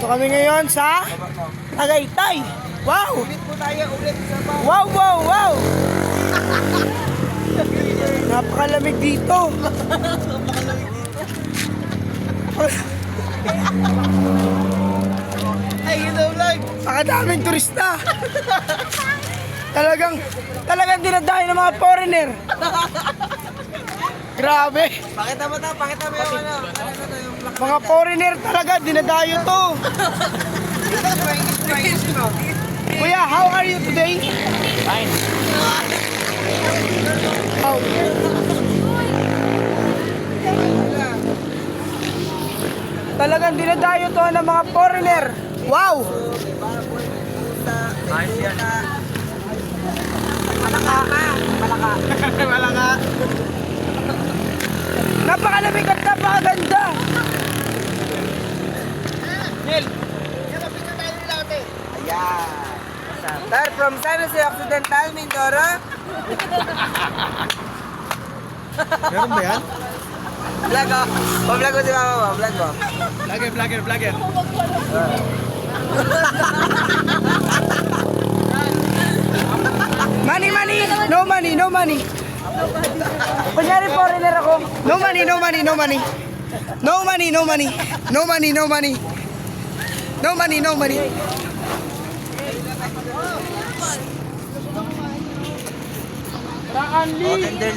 So kami ngayon sa Tagaytay. Wow! Ulit po tayo, ulit sa bawah. Wow, wow, wow! Napakalamig dito. Ay, ito vlog. Pakadaming turista. Talagang dinadayo ng mga foreigner. Grabe. Pakita mo yung ano. Yung Mga foreigner talaga, dinadayo to. English mo. Kuya, how are you today? Fine. How? Talagang dinadayo to ng mga foreigner. Wow! Ayos yan. Malaka. Napakalamig at napakaganda. Nel. Ayan. Sir, from San Jose Occidental, Mindoro. Meron ba yan? Vlog ko. Vlog ko si mama mo. Vlog ko. Vlogger. Money, no money, no money. Kunyari foreigner ako. No money, no money, no money. No money, no money. No money, no money. No money, no money. Oh, then,